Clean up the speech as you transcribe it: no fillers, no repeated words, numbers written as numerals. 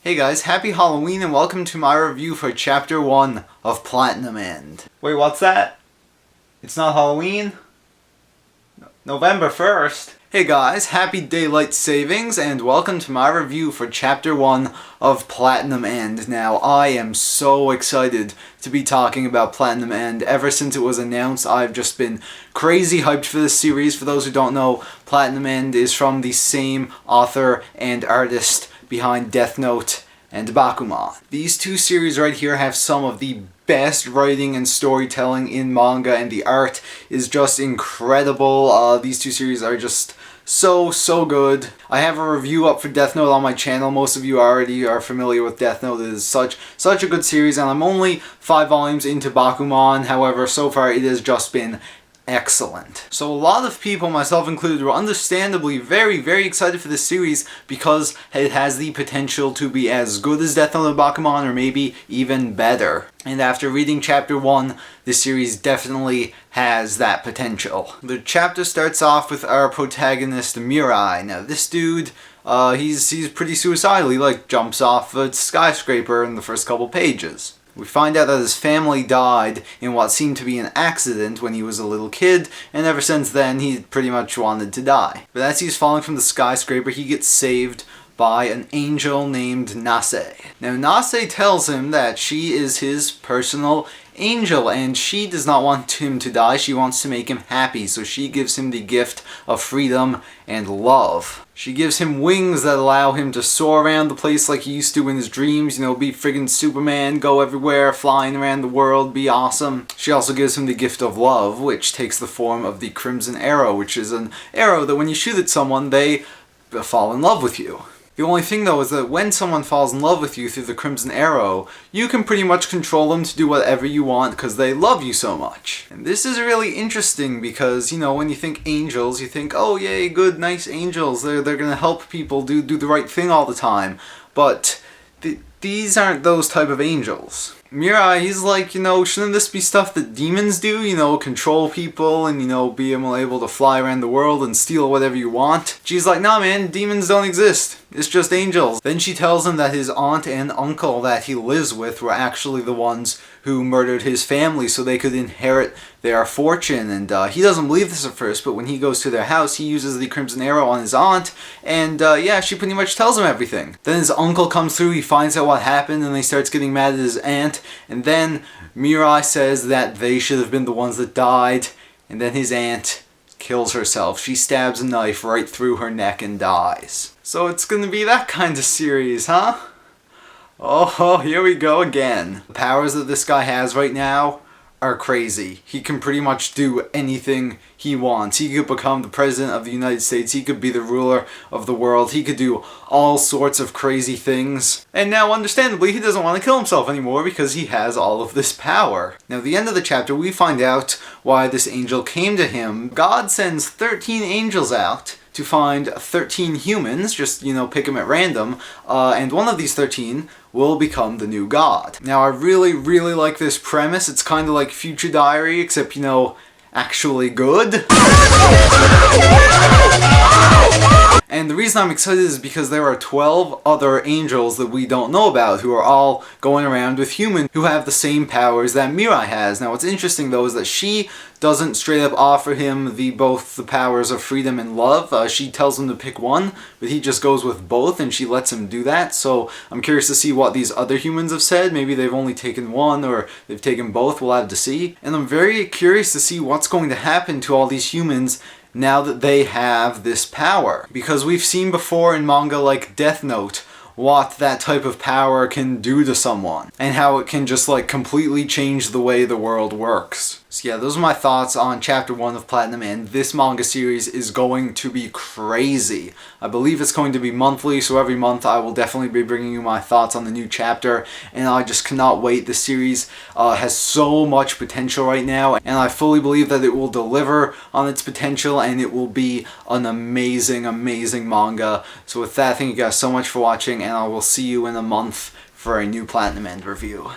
Hey guys, happy Halloween and welcome to my review for Chapter 1 of Platinum End. Wait, what's that? It's not Halloween? November 1st? Hey guys, happy daylight savings and welcome to my review for Chapter 1 of Platinum End. Now, I am so excited to be talking about Platinum End. Ever since it was announced, I've just been crazy hyped for this series. For those who don't know, Platinum End is from the same author and artist behind Death Note and Bakuman. These two series right here have some of the best writing and storytelling in manga, and the art is just incredible. These two series are just so good. I have a review up for Death Note on my channel. Most of you already are familiar with Death Note. It is such a good series, and I'm only 5 volumes into Bakuman. However, so far it has just been excellent. So a lot of people, myself included, were understandably very excited for this series because it has the potential to be as good as Death Note and Bakuman, or maybe even better. And after reading Chapter 1, this series definitely has that potential. The chapter starts off with our protagonist, Mirai. Now this dude, he's pretty suicidal. He jumps off a skyscraper in the first couple pages. We find out that his family died in what seemed to be an accident when he was a little kid, and ever since then he pretty much wanted to die. But as he's falling from the skyscraper, he gets saved by an angel named Nase. Now Nase tells him that she is his personal angel, and she does not want him to die. She wants to make him happy, so she gives him the gift of freedom and love. She gives him wings that allow him to soar around the place like he used to in his dreams, be friggin' Superman, go everywhere, flying around the world, be awesome. She also gives him the gift of love, which takes the form of the Crimson Arrow, which is an arrow that when you shoot at someone, they fall in love with you. The only thing though is that when someone falls in love with you through the Crimson Arrow, you can pretty much control them to do whatever you want because they love you so much. And this is really interesting because, when you think angels, you think, oh yay, good, nice angels, they're gonna help people do the right thing all the time. But these aren't those type of angels. Mirai, he's like, shouldn't this be stuff that demons do? Control people and, be able to fly around the world and steal whatever you want. She's like, nah man, demons don't exist. It's just angels. Then she tells him that his aunt and uncle that he lives with were actually the ones who murdered his family so they could inherit their fortune. And he doesn't believe this at first, but when he goes to their house, he uses the Crimson Arrow on his aunt, and yeah, she pretty much tells him everything. Then his uncle comes through, he finds out what happened, and he starts getting mad at his aunt, and then Mirai says that they should have been the ones that died, and then his aunt kills herself. She stabs a knife right through her neck and dies. So it's gonna be that kind of series, huh? Oh, here we go again. The powers that this guy has right now are crazy. He can pretty much do anything he wants. He could become the president of the United States. He could be the ruler of the world. He could do all sorts of crazy things. And now, understandably, he doesn't want to kill himself anymore because he has all of this power. Now, at the end of the chapter, we find out why this angel came to him. God sends 13 angels out to find 13 humans, just, pick them at random, and one of these 13 will become the new god. Now, I really like this premise. It's kind of like Future Diary, except, actually good. And the reason I'm excited is because there are 12 other angels that we don't know about who are all going around with humans who have the same powers that Mirai has. Now what's interesting though is that she doesn't straight up offer him both the powers of freedom and love. She tells him to pick one, but he just goes with both and she lets him do that. So I'm curious to see what these other humans have said. Maybe they've only taken one or they've taken both. We'll have to see. And I'm very curious to see what's going to happen to all these humans now that they have this power. Because we've seen before in manga like Death Note what that type of power can do to someone, and how it can just completely change the way the world works. So yeah, those are my thoughts on Chapter 1 of Platinum End. This manga series is going to be crazy. I believe it's going to be monthly, so every month I will definitely be bringing you my thoughts on the new chapter, and I just cannot wait. This series has so much potential right now, and I fully believe that it will deliver on its potential, and it will be an amazing manga. So with that, thank you guys so much for watching, and I will see you in a month for a new Platinum End review.